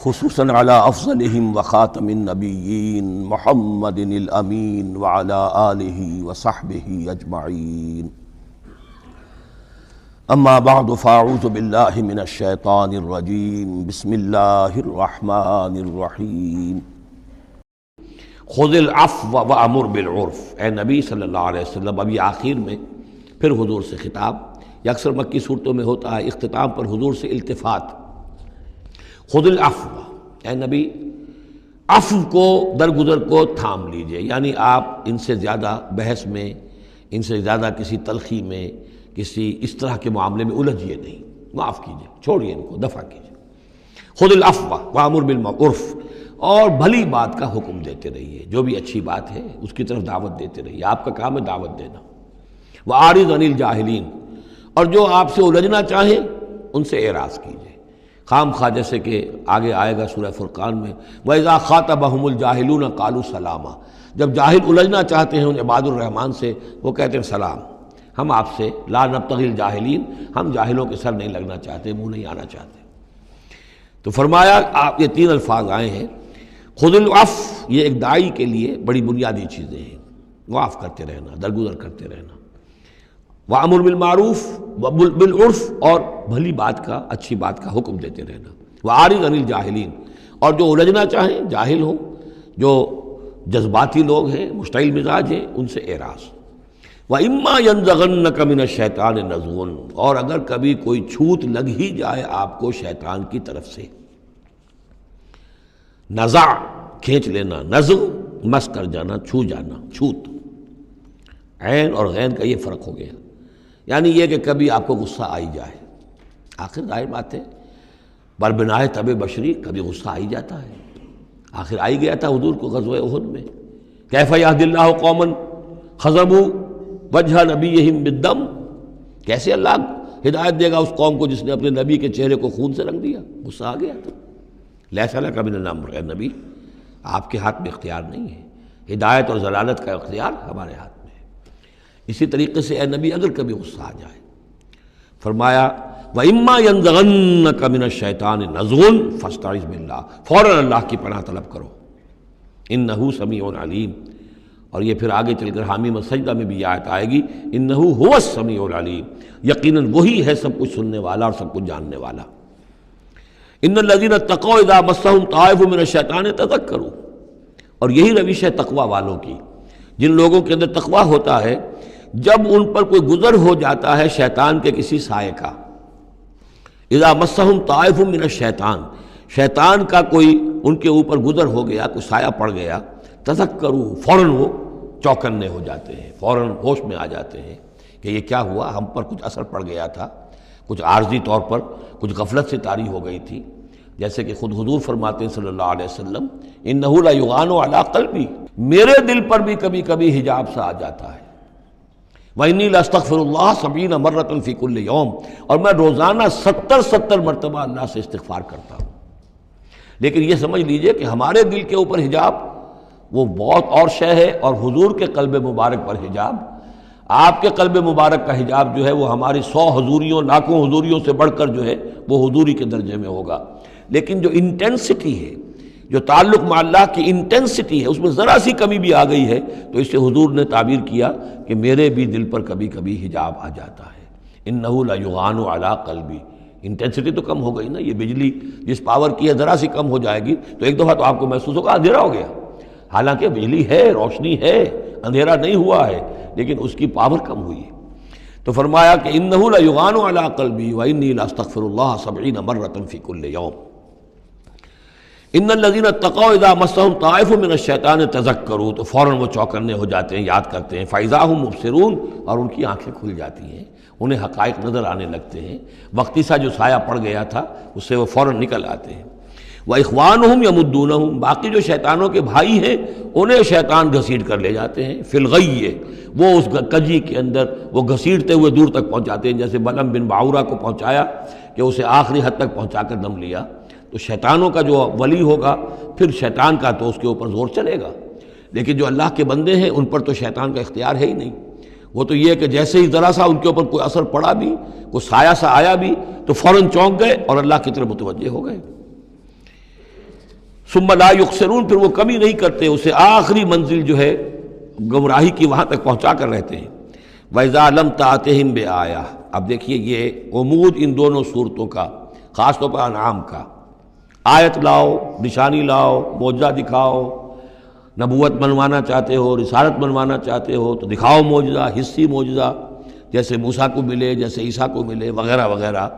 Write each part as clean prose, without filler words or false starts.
خصوصاً علی افضلہم وخاتم النبیین محمد الامین وعلی آلہ وصحبہ اجمعین اما بعد فاعوذ باللہ من الشیطان الرجیم بسم اللہ الرحمن الرحیم خذ العفو وامر بالعرف۔ اے نبی صلی اللہ علیہ وسلم، ابھی آخر میں پھر حضور سے خطاب، یہ اکثر مکی صورتوں میں ہوتا ہے، اختتام پر حضور سے التفات۔ خذ العفو، اے نبی عفو کو، درگزر کو تھام لیجئے، یعنی آپ ان سے زیادہ بحث میں، ان سے زیادہ کسی تلخی میں، کسی اس طرح کے معاملے میں الجھیے نہیں، معاف کیجئے، چھوڑیے ان کو، دفع کیجئے۔ خذ العفو وامر بالعرف، اور بھلی بات کا حکم دیتے رہیے، جو بھی اچھی بات ہے اس کی طرف دعوت دیتے رہیے، آپ کا کام ہے دعوت دینا۔ وَأَعْرِضْ عَنِ الْجَاهِلِينَ، اور جو آپ سے الجھنا چاہیں ان سے اعراض کیجئے، خام خواہ، جیسے کہ آگے آئے گا سورہ فرقان میں وَإِذَا خَاطَبَهُمُ الْجَاهِلُونَ قَالُوا سَلَامًا، جب جاہل الجھنا چاہتے ہیں ان عباد الرحمن سے، وہ کہتے ہیں سلام، ہم آپ سے لا نبتغی الجاہلین، ہم جاہلوں کے سر نہیں لگنا چاہتے، منہ نہیں آنا چاہتے۔ تو فرمایا آپ یہ تین الفاظ آئے ہیں، خذ العفو، یہ ایک داعی کے لیے بڑی بنیادی چیزیں ہیں، معاف کرتے رہنا، درگزر کرتے رہنا، وامر بالمعروف بالعرف، اور بھلی بات کا، اچھی بات کا حکم دیتے رہنا، واعرض عن الجاہلین، اور جو الجھنا چاہیں، جاہل ہوں، جو جذباتی لوگ ہیں، مشتعل مزاج ہیں، ان سے اعراض۔ وَإِمَّا يَنزَغَنَّكَ مِنَ الشَّيْطَانِ نَزْغٌ، اور اگر کبھی کوئی چھوت لگ ہی جائے آپ کو شیطان کی طرف سے، نزع کھینچ لینا، نزغ مس کر جانا، چھو جانا، چھوت، عین اور غین کا یہ فرق ہو گیا، یعنی یہ کہ کبھی آپ کو غصہ آئی جائے، آخر ظاہر بات ہے بربنائے طب بشری کبھی غصہ آئی جاتا ہے، آخر آئی گیا تھا حضور کو غزوہ احد میں، کیف یہدی اللہ قوما خضبوا وجہ نبیہم بالدم، کیسے اللہ ہدایت دے گا اس قوم کو جس نے اپنے نبی کے چہرے کو خون سے رنگ دیا، غصہ آ گیا تھا۔ لیس لک من الامر، اے نبی آپ کے ہاتھ میں اختیار نہیں ہے، ہدایت اور ضلالت کا اختیار ہمارے ہاتھ میں ہے۔ اسی طریقے سے اے نبی اگر کبھی غصہ آ جائے، فرمایا وَإِمَّا يَنزَغَنَّكَ مِنَ الشَّيْطَانِ نَزْغٌ فَاسْتَعِذْ بِاللَّهِ، فوراً اللہ کی پناہ طلب کرو، إِنَّهُ سَمِيعٌ عَلِيمٌ۔ اور یہ پھر آگے چل کر حامیم السجدہ میں بھی یہ آیت آئے گی، إِنَّهُ هُوَ السَّمِيعُ الْعَلِيمُ، یقیناً وہی ہے سب کچھ سننے والا اور سب کچھ جاننے والا۔ إِنَّ الَّذِينَ اتَّقَوْا إِذَا مَسَّهُمْ طَائِفٌ مِّنَ الشَّيْطَانِ تَذَكَّرُوا، اور یہی روش ہے تقوی والوں کی، جن لوگوں کے اندر تقوی ہوتا ہے، جب ان پر کوئی گزر ہو جاتا ہے شیطان کے کسی سائے کا، اذا مسہم طائف من الشیطان، شیطان کا کوئی ان کے اوپر گزر ہو گیا، کوئی سایہ پڑ گیا، تذکروا، فوراً وہ چوکنے ہو جاتے ہیں، فوراً ہوش میں آ جاتے ہیں کہ یہ کیا ہوا، ہم پر کچھ اثر پڑ گیا تھا، کچھ عارضی طور پر کچھ غفلت سے طاری ہو گئی تھی، جیسے کہ خود حضور فرماتے ہیں صلی اللہ علیہ وسلم، انہ لا یغان علی قلبی، میرے دل پر بھی کبھی کبھی حجاب سا آ جاتا ہے، وَإِنِّي لَأَسْتَغْفِرُ اللَّهَ 70 مرۃ فی کل یوم، اور میں روزانہ 70 مرتبہ اللہ سے استغفار کرتا ہوں۔ لیکن یہ سمجھ لیجئے کہ ہمارے دل کے اوپر حجاب وہ بہت اور شے ہے، اور حضور کے قلب مبارک پر حجاب، آپ کے قلب مبارک کا حجاب جو ہے وہ ہماری 100 حضوریوں، لاکھوں حضوریوں سے بڑھ کر جو ہے وہ حضوری کے درجے میں ہوگا، لیکن جو انٹینسٹی ہے، جو تعلق مع اللہ کی انٹینسٹی ہے، اس میں ذرا سی کمی بھی آ گئی ہے تو اس سے حضور نے تعبیر کیا کہ میرے بھی دل پر کبھی کبھی حجاب آ جاتا ہے، انہ لا یغان علی قلبی، انٹینسٹی تو کم ہو گئی نا، یہ بجلی جس پاور کی ہے ذرا سی کم ہو جائے گی تو ایک دفعہ تو آپ کو محسوس ہوگا اندھیرا ہو گیا، حالانکہ بجلی ہے، روشنی ہے، اندھیرا نہیں ہوا ہے، لیکن اس کی پاور کم ہوئی ہے۔ تو فرمایا کہ انہ لا یغان علی قلبی وانی لاستغفر اللہ 70 مرۃ فی کل یوم۔ ان الذین اتقوا اذا مسهم طائف من الشیطان تذکروا، تو فوراً وہ چوکنے ہو جاتے ہیں، یاد کرتے ہیں، فاذا هم مبصرون، اور ان کی آنکھیں کھل جاتی ہیں، انہیں حقائق نظر آنے لگتے ہیں، وقتی سا جو سایہ پڑ گیا تھا اس سے وہ فوراً نکل آتے ہیں۔ واخوانهم یمدونہم، باقی جو شیطانوں کے بھائی ہیں انہیں شیطان گھسیٹ کر لے جاتے ہیں، فی الغی، وہ اس کجی کے اندر وہ گھسیٹتے ہوئے دور تک پہنچاتے ہیں، جیسے بلعم بن باعورہ کو پہنچایا کہ اسے آخری حد تک پہنچا کر دم لیا۔ تو شیطانوں کا جو ولی ہوگا پھر شیطان کا تو اس کے اوپر زور چلے گا، لیکن جو اللہ کے بندے ہیں ان پر تو شیطان کا اختیار ہے ہی نہیں، وہ تو یہ کہ جیسے ہی ذرا سا ان کے اوپر کوئی اثر پڑا بھی، کوئی سایہ سا آیا بھی تو فوراً چونک گئے اور اللہ کی طرف متوجہ ہو گئے۔ ثم لا یقصرون، پھر وہ کمی نہیں کرتے، اسے آخری منزل جو ہے گمراہی کی وہاں تک پہنچا کر رہتے ہیں۔ وَإِذَا لَمْ تَأْتِهِمْ بِآیَةٍ، اب دیکھیے یہ عمود ان دونوں صورتوں کا، خاص طور پر انعام کا، آیت لاؤ، نشانی لاؤ، معجزہ دکھاؤ، نبوت منوانا چاہتے ہو، رسالت منوانا چاہتے ہو تو دکھاؤ معجزہ، حصی معجزہ جیسے موسیٰ کو ملے، جیسے عیسیٰ کو ملے، وغیرہ وغیرہ۔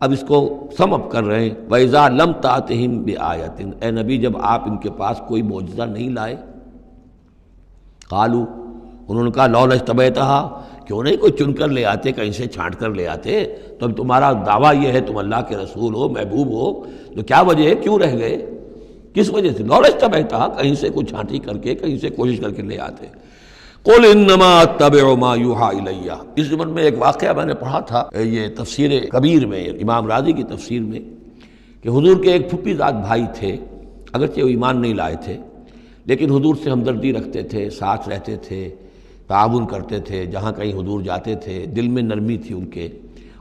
اب اس کو سم اپ کر رہے ہیں، وَإِذَا لَمْ تَأْتِهِمْ بِآیَةٍ، اے نبی جب آپ ان کے پاس کوئی معجزہ نہیں لائے، قالوا، انہوں نے کہا لولا اجتبیتہا، کیوں نہیں کوئی چن کر لے آتے، کہیں سے چھانٹ کر لے آتے، تو اب تمہارا دعویٰ یہ ہے تم اللہ کے رسول ہو، محبوب ہو، تو کیا وجہ ہے، کیوں رہ گئے، کس وجہ سے؟ لولا اجتبیتہا، کہیں سے کوئی چھانٹی کر کے، کہیں سے کوشش کر کے لے آتے۔ قل انما اتبع ما یوحی الی، اس زمن میں ایک واقعہ میں نے پڑھا تھا، یہ تفسیر کبیر میں، امام راضی کی تفسیر میں، کہ حضور کے ایک پھپھی زاد بھائی تھے، اگرچہ وہ ایمان نہیں لائے تھے لیکن حضور سے ہمدردی رکھتے تھے، ساتھ رہتے تھے، تعاون کرتے تھے، جہاں کہیں حضور جاتے تھے دل میں نرمی تھی ان کے،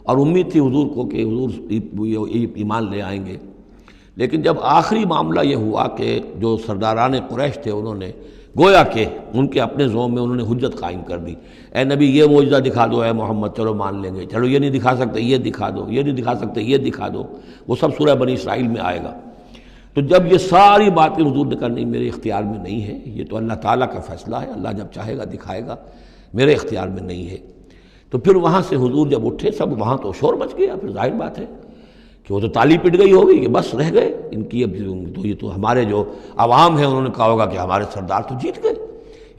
اور امید تھی حضور کو کہ حضور ایمان لے آئیں گے۔ لیکن جب آخری معاملہ یہ ہوا کہ جو سرداران قریش تھے انہوں نے گویا کہ ان کے اپنے زوم میں انہوں نے حجت قائم کر دی، اے نبی یہ معجزہ دکھا دو، اے محمد چلو مان لیں گے، چلو یہ نہیں دکھا سکتے یہ دکھا دو، یہ نہیں دکھا سکتے یہ دکھا دو، وہ سب سورہ بنی اسرائیل میں آئے گا۔ تو جب یہ ساری باتیں حضور نے کہا نہیں میرے اختیار میں نہیں ہے، یہ تو اللہ تعالیٰ کا فیصلہ ہے، اللہ جب چاہے گا دکھائے گا، میرے اختیار میں نہیں ہے۔ تو پھر وہاں سے حضور جب اٹھے، سب وہاں تو شور مچ گیا، پھر ظاہر بات ہے کہ وہ تو تالی پٹ گئی ہوگی کہ بس رہ گئے ان کی، اب تو یہ تو ہمارے جو عوام ہیں انہوں نے کہا ہوگا کہ ہمارے سردار تو جیت گئے،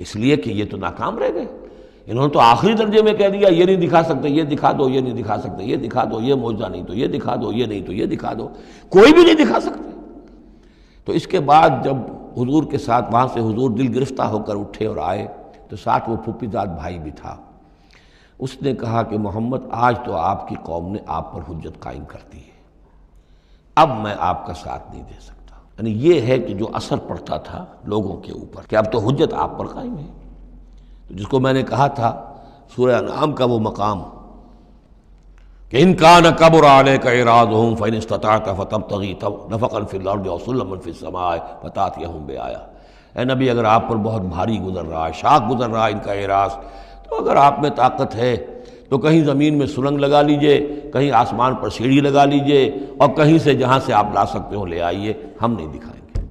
اس لیے کہ یہ تو ناکام رہ گئے، انہوں نے تو آخری درجے میں کہہ دیا یہ نہیں دکھا سکتے یہ دکھا دو، یہ نہیں دکھا سکتے یہ دکھا دو، یہ معجزہ نہیں تو یہ دکھا دو، یہ نہیں تو یہ دکھا دو، کوئی بھی نہیں دکھا سکتے۔ تو اس کے بعد جب حضور کے ساتھ وہاں سے حضور دل گرفتہ ہو کر اٹھے اور آئے تو ساتھ وہ پھوپھی زاد بھائی بھی تھا، اس نے کہا کہ محمد آج تو آپ کی قوم نے آپ پر حجت قائم کر دی ہے، اب میں آپ کا ساتھ نہیں دے سکتا۔ یعنی یہ ہے کہ جو اثر پڑتا تھا لوگوں کے اوپر کہ اب تو حجت آپ پر قائم ہے، تو جس کو میں نے کہا تھا سورہ انعام کا وہ مقام کہ ان کان کبر علیک اعراضهم فان استطعت فتبتغی نفقا فی الارض او سلما فی السماء فتاتیہم بآیہ، اے نبی اگر آپ پر بہت بھاری گزر رہا ہے، شاق گزر رہا ہے ان کا اعراض، تو اگر آپ میں طاقت ہے تو کہیں زمین میں سرنگ لگا لیجئے، کہیں آسمان پر سیڑھی لگا لیجئے، اور کہیں سے جہاں سے آپ لا سکتے ہو لے آئیے، ہم نہیں دکھائیں گے۔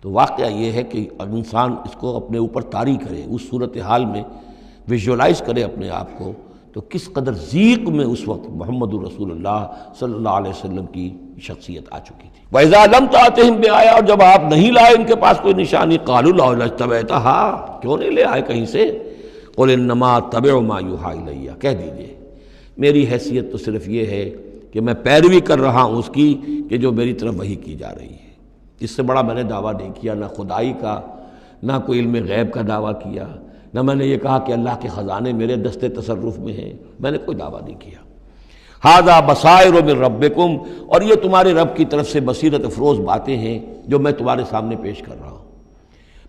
تو واقعہ یہ ہے کہ انسان اس کو اپنے اوپر طاری کرے، اس صورتحال میں ویژولائز کرے اپنے آپ کو، تو کس قدر ضیق میں اس وقت محمد الرسول اللہ صلی اللہ علیہ وسلم کی شخصیت آ چکی تھی۔ وَإِذَا لَمْ تَأْتِهِمْ بِآیَةٍ، اور جب آپ نہیں لائے ان کے پاس کوئی نشانی، قَالُوا لَوْلَا اجْتَبَیْتَهَا، کیوں نہیں لے آئے کہیں سے؟ قُلْ إِنَّمَا أَتَّبِعُ مَا يُوحَىٰ إِلَيَّ، کہہ دیجئے میری حیثیت تو صرف یہ ہے کہ میں پیروی کر رہا ہوں اس کی کہ جو میری طرف وحی کی جا رہی ہے، اس سے بڑا میں نے دعویٰ نہیں کیا، نہ خدائی کا، نہ کوئی علم غیب کا دعویٰ کیا، نہ میں نے یہ کہا کہ اللہ کے خزانے میرے دستے تصرف میں ہیں، میں نے کوئی دعویٰ نہیں کیا۔ ھذا بصائر من ربکم، اور یہ تمہارے رب کی طرف سے بصیرت افروز باتیں ہیں جو میں تمہارے سامنے پیش کر رہا ہوں،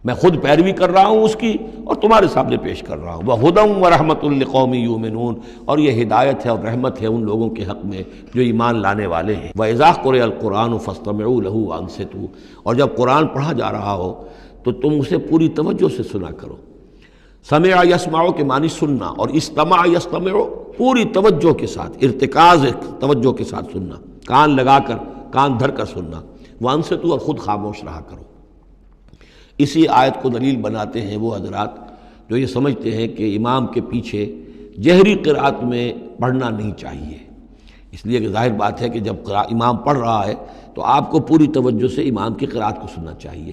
میں خود پیروی کر رہا ہوں اس کی اور تمہارے سامنے پیش کر رہا ہوں۔ وَھدًى وَرَحْمَةٌ لِقَوْمٍ يُؤْمِنُونَ، اور یہ ہدایت ہے اور رحمت ہے ان لوگوں کے حق میں جو ایمان لانے والے ہیں۔ وَإِذَا قُرِئَ الْقُرْآنُ فَاسْتَمِعُوا لَهُ وَأَنصِتُوا، اور جب قرآن پڑھا جا رہا ہو تو تم اسے پوری توجہ سے سنا کرو۔ سمع یسمع کے معنی سننا، اور استمع یستمع پوری توجہ کے ساتھ، ارتکاز توجہ کے ساتھ سننا، کان لگا کر، کان دھر کر سننا۔ وانصتوا، اور خود خاموش رہا کرو۔ اسی آیت کو دلیل بناتے ہیں وہ حضرات جو یہ سمجھتے ہیں کہ امام کے پیچھے جہری قرأت میں پڑھنا نہیں چاہیے، اس لیے کہ ظاہر بات ہے کہ جب امام پڑھ رہا ہے تو آپ کو پوری توجہ سے امام کی قرأت کو سننا چاہیے،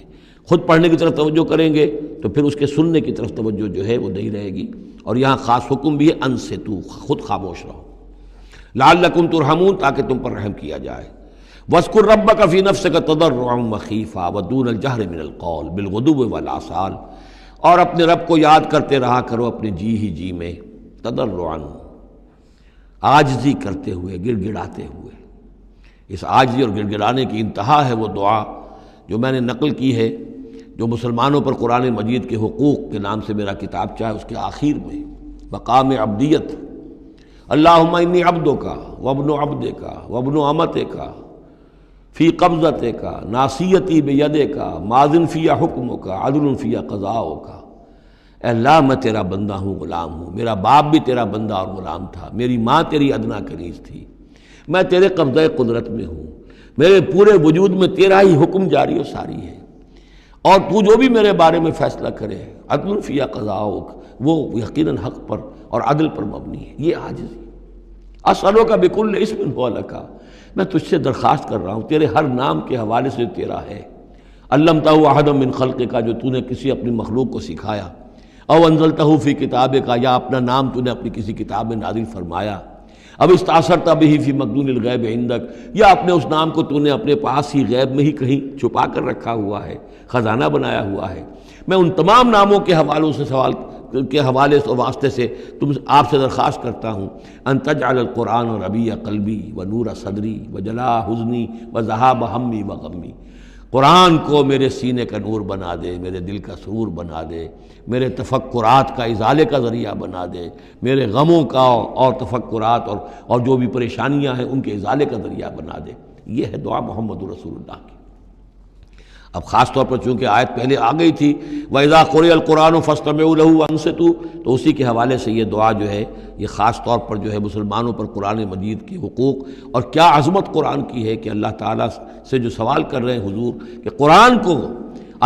خود پڑھنے کی طرف توجہ کریں گے تو پھر اس کے سننے کی طرف توجہ جو ہے وہ نہیں رہے گی۔ اور یہاں خاص حکم بھی ہے انصتوا، خود خاموش رہو، لعلکم ترحمون، تاکہ تم پر رحم کیا جائے۔ وَاذْكُرْ رَبَّكَ فِي نَفْسِكَ تَضَرُّعًا وَخِيفًا وَدُونَ الْجَهْرِ مِنَ الْقَوْلِ بِالْغُدُوِّ وَالْآصَالِ، اور اپنے رب کو یاد کرتے رہا کرو اپنے جی ہی جی میں، تضرعاً، عاجزی کرتے ہوئے، گڑ گڑاتے ہوئے۔ اس عاجزی اور گڑ گڑانے کی انتہا ہے وہ دعا جو میں نے نقل کی ہے، جو مسلمانوں پر قرآن مجید کے حقوق کے نام سے میرا کتابچہ ہے، اس کے آخر میں مقام عبدیت، اللہم انی عبدک وابن عبدک وابن امتک فی قبضت کا ناصیتی بید کا ماضٍ فی حکم کا عدل فی قضاء کا۔ اے اللہ میں تیرا بندہ ہوں، غلام ہوں، میرا باپ بھی تیرا بندہ اور غلام تھا، میری ماں تیری ادنا کنیز تھی، میں تیرے قبضۂ قدرت میں ہوں، میرے پورے وجود میں تیرا ہی حکم جاری و ساری ہے، اور تو جو بھی میرے بارے میں فیصلہ کرے عدل فی قضاء وہ یقیناً حق پر اور عدل پر مبنی ہے۔ یہ عاجزی۔ اسألک بکل اسم هو لک، میں تجھ سے درخواست کر رہا ہوں تیرے ہر نام کے حوالے سے تیرا ہے، علمتہ احدا من خلقک، جو تو نے کسی اپنی مخلوق کو سکھایا، او انزلتہ فی کتابک، یا اپنا نام تو نے اپنی کسی کتاب میں نازل فرمایا، اب استاثرت بہ فی مکنون الغیب عندک، یا اپنے اس نام کو تو نے اپنے پاس ہی غیب میں ہی کہیں چھپا کر رکھا ہوا ہے، خزانہ بنایا ہوا ہے۔ میں ان تمام ناموں کے حوالوں سے سوال کے حوالے اور واسطے سے آپ سے درخواست کرتا ہوں ان تجعل القرآن ربیع قلبی و نور صدری و جلاء حزنی و ذہاب ہمی و غمی، قرآن کو میرے سینے کا نور بنا دے، میرے دل کا سرور بنا دے، میرے تفکرات کا ازالے کا ذریعہ بنا دے، میرے غموں کا اور تفکرات اور جو بھی پریشانیاں ہیں ان کے ازالے کا ذریعہ بنا دے۔ یہ ہے دعا محمد رسول اللہ کی۔ اب خاص طور پر چونکہ آیت پہلے آ گئی تھی وَإِذَا قُرِئَ الْقُرْآنُ فَاسْتَمِعُوا لَهُ وَأَنصِتُوا، تو اسی کے حوالے سے یہ دعا جو ہے یہ خاص طور پر جو ہے مسلمانوں پر قرآن مجید کے حقوق اور کیا عظمت قرآن کی ہے کہ اللہ تعالیٰ سے جو سوال کر رہے ہیں حضور کہ قرآن کو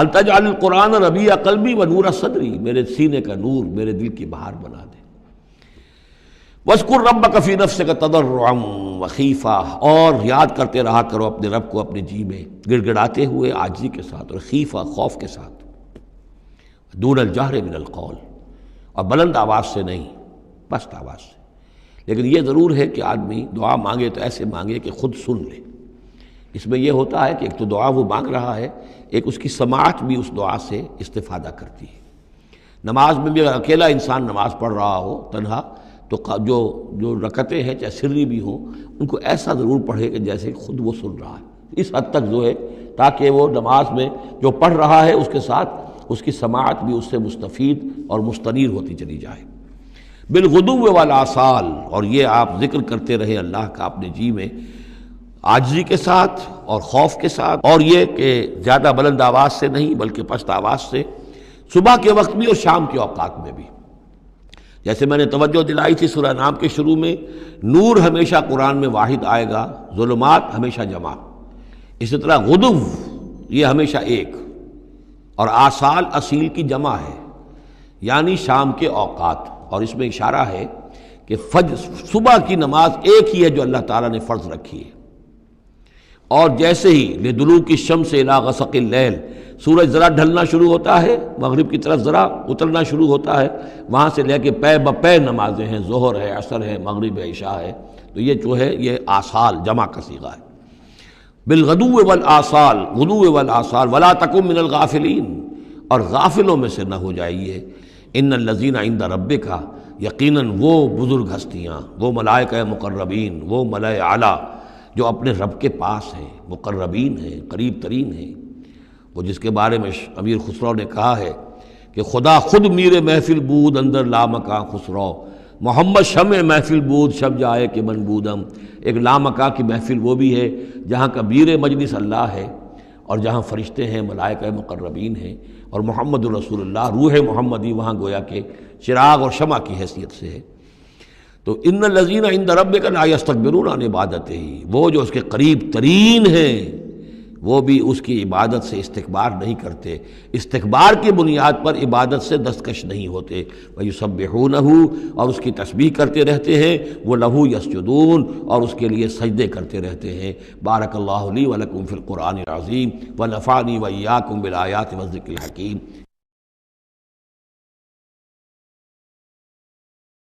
التجعل القرآن ربیع قلبی و نور صدری، میرے سینے کا نور، میرے دل کی بہار بنا دے۔ وَاذْكُرْ رَبَّكَ فِي نَفْسِكَ تَضَرُّعًا وَخِيفَةً، اور یاد کرتے رہا کرو اپنے رب کو اپنے جی میں گڑ گڑاتے ہوئے عاجزی کے ساتھ، اور خیفہ خوف کے ساتھ، دون الجہر من القول، اور بلند آواز سے نہیں، پست آواز سے۔ لیکن یہ ضرور ہے کہ آدمی دعا مانگے تو ایسے مانگے کہ خود سن لے۔ اس میں یہ ہوتا ہے کہ ایک تو دعا وہ مانگ رہا ہے، ایک اس کی سماعت بھی اس دعا سے استفادہ کرتی ہے۔ نماز میں بھی اگر اکیلا انسان نماز پڑھ رہا ہو تنہا، تو جو رکعتیں ہیں چاہے سری بھی ہوں ان کو ایسا ضرور پڑھے کہ جیسے خود وہ سن رہا ہے، اس حد تک جو ہے تاکہ وہ نماز میں جو پڑھ رہا ہے اس کے ساتھ اس کی سماعت بھی اس سے مستفید اور مستنیر ہوتی چلی جائے۔ بالغدو والآصال، اور یہ آپ ذکر کرتے رہے اللہ کا اپنے جی میں عاجزی کے ساتھ اور خوف کے ساتھ، اور یہ کہ زیادہ بلند آواز سے نہیں بلکہ پست آواز سے، صبح کے وقت بھی اور شام کے اوقات میں بھی۔ جیسے میں نے توجہ دلائی تھی سورہ نام کے شروع میں، نور ہمیشہ قرآن میں واحد آئے گا، ظلمات ہمیشہ جمع، اسی طرح غدو یہ ہمیشہ ایک، اور آصال اصیل کی جمع ہے یعنی شام کے اوقات، اور اس میں اشارہ ہے کہ صبح کی نماز ایک ہی ہے جو اللہ تعالیٰ نے فرض رکھی ہے، اور جیسے ہی لدلوک الشمس الی غسق اللیل، سورج ذرا ڈھلنا شروع ہوتا ہے، مغرب کی طرف ذرا اترنا شروع ہوتا ہے، وہاں سے لے کے پے بپے نمازیں ہیں، ظہر ہے، عصر ہے، مغرب ہے، عشاء ہے، تو یہ جو ہے یہ آصال جمع کا صیغہ ہے۔ بالغدو والآصال، غدو والآصال، ولا تکن من الغافلین، اور غافلوں میں سے نہ ہو جائیے۔ ان الذین عند ربک، یقیناً وہ بزرگ ہستیاں، وہ ملائکہ مقربین، وہ ملائے اعلیٰ جو اپنے رب کے پاس ہیں، مقربین ہیں، قریب ترین ہیں، وہ جس کے بارے میں امیر خسرو نے کہا ہے کہ خدا خود میر محفل بود اندر لامکاں خسرو، محمد شمع محفل بود شب جائے کہ من بودم۔ ایک لامکاں کی محفل وہ بھی ہے جہاں کا میر مجلس اللہ ہے، اور جہاں فرشتے ہیں، ملائکہ مقربین ہیں، اور محمد رسول اللہ روح محمدی وہاں گویا کہ چراغ اور شمع کی حیثیت سے ہے۔ تو ان الذین عند ربک لا یستکبرون عن عبادتہ، وہ جو اس کے قریب ترین ہیں وہ بھی اس کی عبادت سے استکبار نہیں کرتے، استکبار کی بنیاد پر عبادت سے دستکش نہیں ہوتے۔ وَيُسَبِّحُونَهُ، اور اس کی تسبیح کرتے رہتے ہیں، وہ لَهُ يَسْجُدُونَ، اور اس کے لیے سجدے کرتے رہتے ہیں۔ بارک اللہ لی ولکم فی القرآن العظیم ونفعنی وإیاکم بالآیات والذکر الحکیم۔